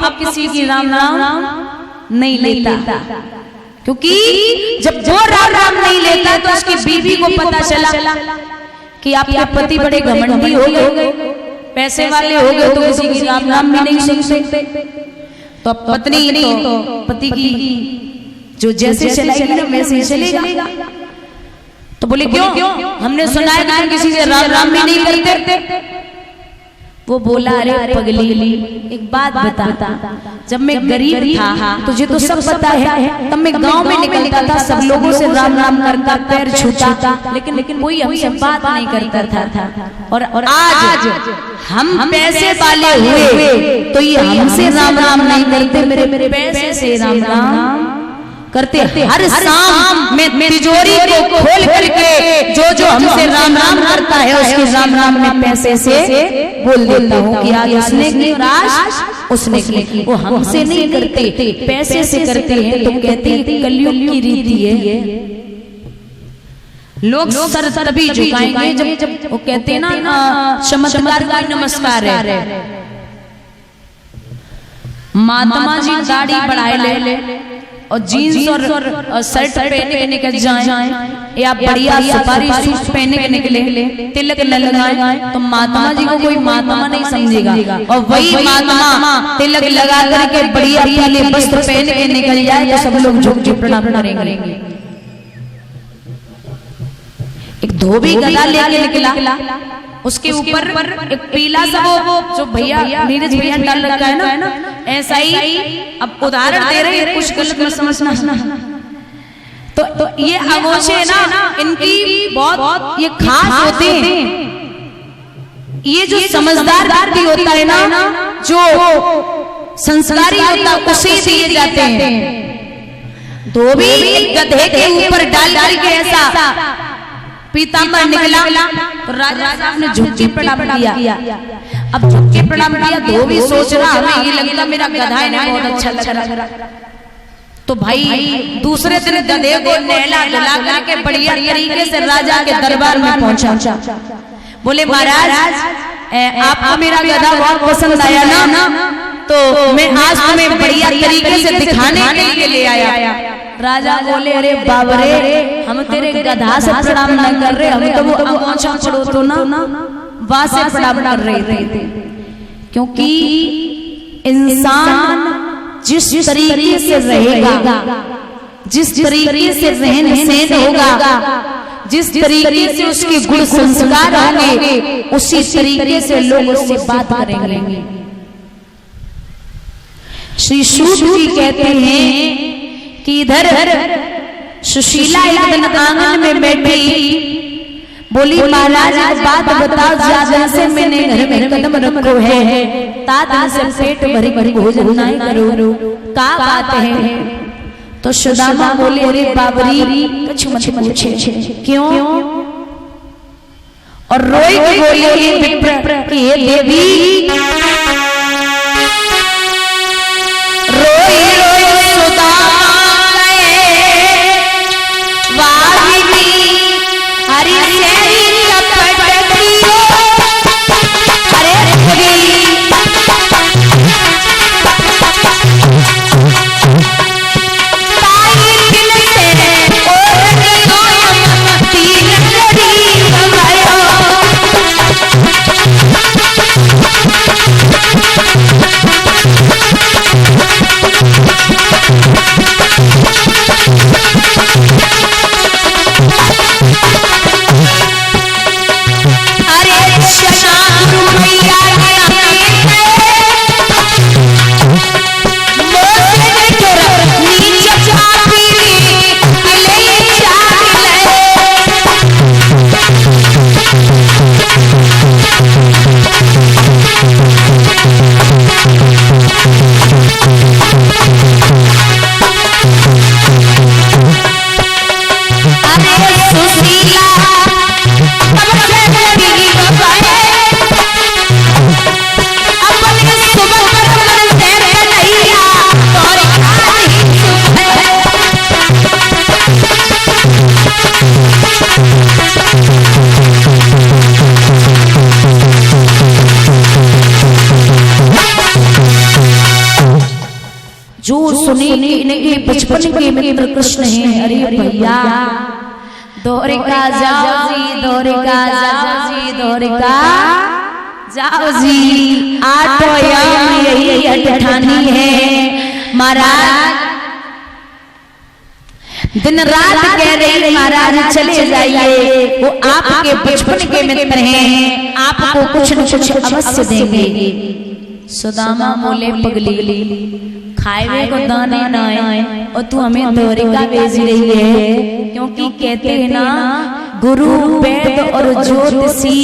अब किसी की राम नाम नहीं लेता, क्योंकि जब वो राम नाम नहीं लेता तो उसकी बीवी को पता चला कि आपके पति बड़े घमंडी हो गए, पैसे वाले हो गए, तो किसी की राम नाम भी नहीं सुन सकते। तो पत्नी तो पति की जो जैसे चलेगी ना वैसे ही चलेगा। तो बोले क्यों? हमने सुना है कि किसी से राम राम भी नहीं करते। वो बोला अरे पगली, एक बात बता, जब मैं गरीब था तुझे तो सब पता है, तब मैं गांव में निकलता था, सब लोगों से राम राम करता, पैर छूता, लेकिन कोई हमसे बात नहीं करता था। और आज हम पैसे वाले हुए तो ये हमसे राम राम नहीं करते, मेरे पैसे से राम राम करते। हर शाम मैं तिजोरी को खोल करके जो हमसे राम राम करता है उसके राम राम में पैसे से बोल देता हूँ कि आज उसने की राश उसने की। वो हमसे नहीं करते, पैसे से करते हैं। तो कहते हैं कलयुग की रीति है, लोग सर तभी झुकाएंगे जब वो कहते हैं ना चमत्कार का नमस्कार है। महात्मा जी दाढ़ी बढ़ाए ले और जीन्स और शर्ट पहने निकल जाएं, या बढ़िया सफारी सूट पहने के निकले, तिलक न लगाएं, तो महात्मा जी को कोई महात्मा नहीं समझेगा। और वही महात्मा तिलक लगा करके बढ़िया पीले वस्त्र पहन के निकल जाए तो सब लोग झुक झुक प्रणाम करेंगे। एक धोबी गदा लेके निकला, उसके ऊपर एक पीला सा वो जो भैया नीरज भैया डाल रखा है ना, ऐसा ही अब उदाहरण दे रहे हैं, कुछ गलत मत समझना। तो ये अगोछे ना इनकी बहुत ये खास होते हैं। ये जो समझदार व्यक्ति होता है ना, जो संस्कारी होता है, उसे दिए जाते हैं। धोबी गधे के ऊपर डाल के ऐसा पीताम्बर निकला तो राजा साहब ने झुक के प्रणाम किया। अब झुक के प्रणाम किया, धोबी सोच रहा हमें ये लगता मेरा गधा है ना बहुत अच्छा लग रहा। तो भाई दूसरे दिन गधे को नहला धुला करके बढ़िया तरीके से राजा के दरबार में पहुंचा। बोले महाराज आपको मेरा गधा बहुत पसंद आया ना, तो मैं आज तुम्हें बढ़िया तरीके से दिखाने के लिए ले आया। राजा बोले अरे बाबरे, हम तेरे गधा से प्रणाम न कर रहे, हम तो वो अगोछा छोड़ो तो ना वहां से प्रणाम कर रहे थे। क्योंकि इंसान जिस तरीके से रहेगा, जिस तरीके से रहन सहन होगा, जिस तरीके से उसके गुण संस्कार होंगे, उसी तरीके से लोग उससे बात करेंगे। श्री सूत जी कहते हैं कि इधर सुशीला एक दिन आंगन में बैठी, बोली महाराज बात बताओ, ज्यादा से मैंने घर में कदम रखो है, तात से पेट भरी भरी भोजन नहीं करो, का बात है? तो सुदामा बोले अरे बाबरी कुछ मत पूछे, क्यों? और रोई बोले विप्र कि हे देवी, रोई रोई सुदामा जो सुने कि इनके बचपन के मित्र कृष्ण हैं। अरे भैया द्वारिका जाओ जी, द्वारिका जाओ जी, द्वारिका जाओ जी। आठोयाम यही अठठानी है महाराज, दिन रात कह रही महाराज चले जाइए, वो आपके बचपन के मित्र हैं, आपको कुछ न कुछ अवश्य देंगे। सुदामा बोले पगली खाए को दाने ना आए और तू हमें द्वारिका भेज रही है, क्योंकि कहते हैं ना गुरु वेद और ज्योतिषी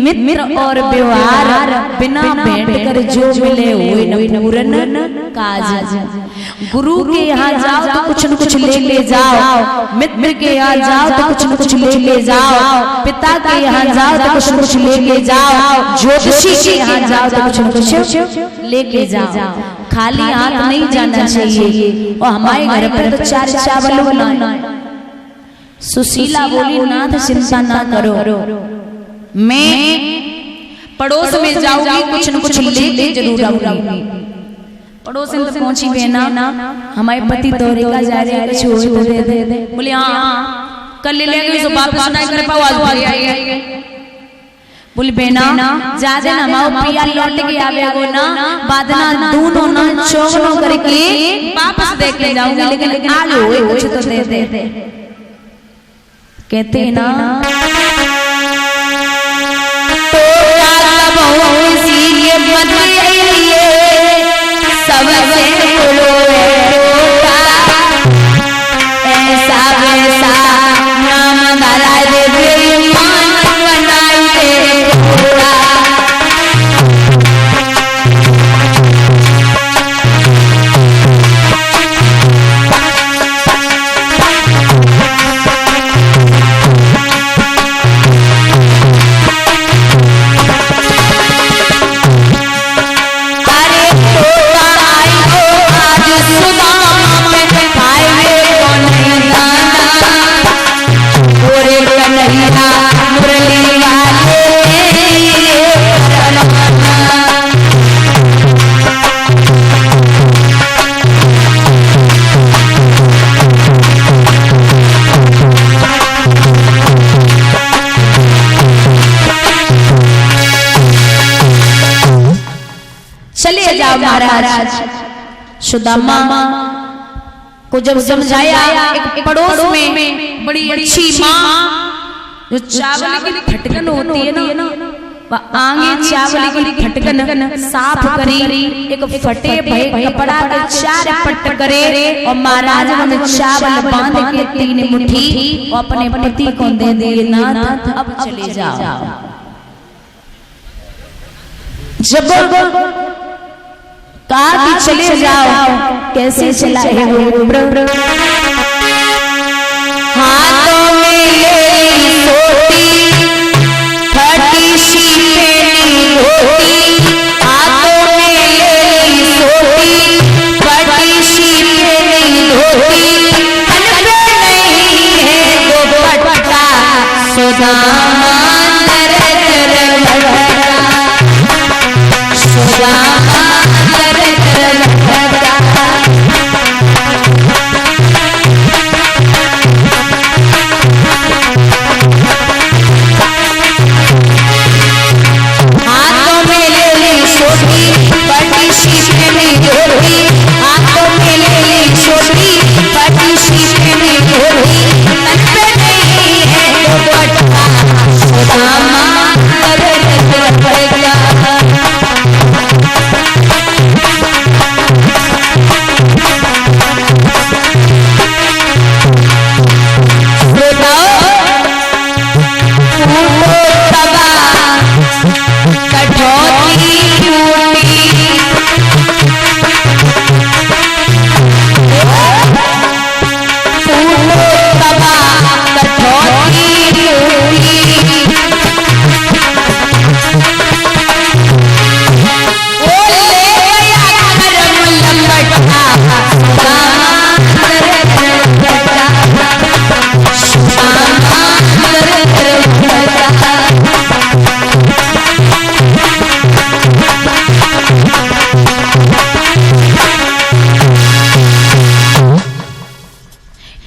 मित्र और व्यवहार बिना भेंट कर जो मिले हुए न पूरन काज। गुरु के यहाँ जाओ तो कुछ न कुछ ले जाओ, मित्र के यहाँ जाओ तो कुछ न कुछ ले जाओ, पिता के यहाँ जाओ तो कुछ न कुछ ले जाओ, ज्योतिषी के यहाँ जाओ तो कुछ न कुछ लेके जाओ। खाली हाथ नहीं जाना चाहिए। और हमारे घर पर तो 4 चावल बनाना है। सुशीला बोली नाथ चिंता ना करो, मैं पड़ोस में जाऊंगी, कुछ न कुछ लेके जरूर आऊंगी। पड़ोस में तो पहुंची बेना, हमारे पति द्वारिका जा रहे हैं, कुछ हो तो दे दे। बोले हाँ कल ले लेंगे, तो वापस ना कर पाओ, आज आइए। बोली बेना जा देना, माओ पिया लौट के आवेगो ना, बादना दोनों ना चौगनों करके वापस दे के जाऊंगी, लेकिन आगे कुछ तो दे दे। कहते ना तो ऐसा वैसा नाम धरा दे मान बनाई दे पूरा। चले जाओ महाराज। सुदामा को जब समझाया, एक पड़ोस में बड़ी अच्छी माँ जो चावल की फटकन होती है ना, वह आगे चावल की फटकन साफ करी, एक फटे भय कपड़ा के 4 पट करे और महाराज ने चावल बांध के 3 मुट्ठी और अपने पति को दे दिए। नाथ अब चले जाओ। जब कहा कि चले जाओ, कैसे चला है वो? हाथों में ले सोटी फटी सी पेनी होती, हाथों में ले सोटी फटी सी पेनी होती, तन पे नहीं है दुपट्टा, सुदामा तर तर लहरा, सुदामा हाथों में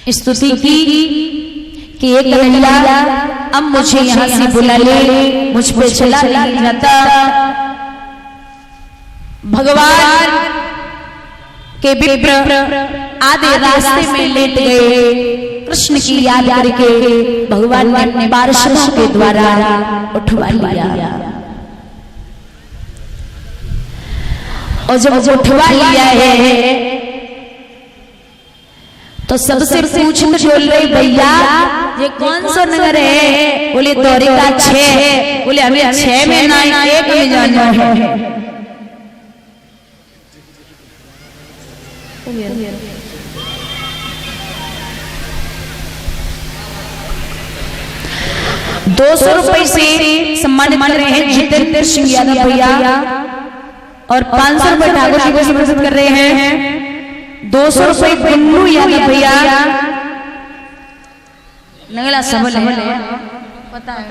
स्तुति की कि एक कन्हैया अब मुझे यहाँ से बुला ले, मुझ पे चला नहीं जाता। भगवान के विप्र आधे रास्ते में लेट गए। कृष्ण की याद करके भगवान ने अपने पार्षदों के द्वारा उठवा लिया। और जब उठवा लिया है तो सबसे पूछने बोल रही, भैया ये कौन सा नगर है? बोले द्वारिका 6। बोले हमें 6 में ना 1 में जाना है। ₹200 से सम्मानित कर रहे हैं जितेंद्र सिंह यादव भैया और 500 रुपए ठाकुर जी को समर्पित कर रहे हैं। 200 रुपए गुन्नू यादव भैया। नगला सबल है पता है।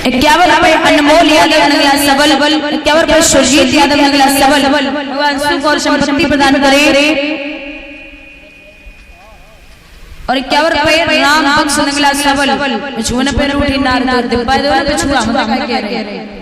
₹51 अनमोल यादव नगला सबल, ₹51 सुरजीत यादव नगला सबल। भगवान सुख और संपत्ति प्रदान करे। और ₹51 राम बख्श नगला सबल। छूने पे उठी नार दिब्बा दो ना छुआ हम क्या कह रहे हैं।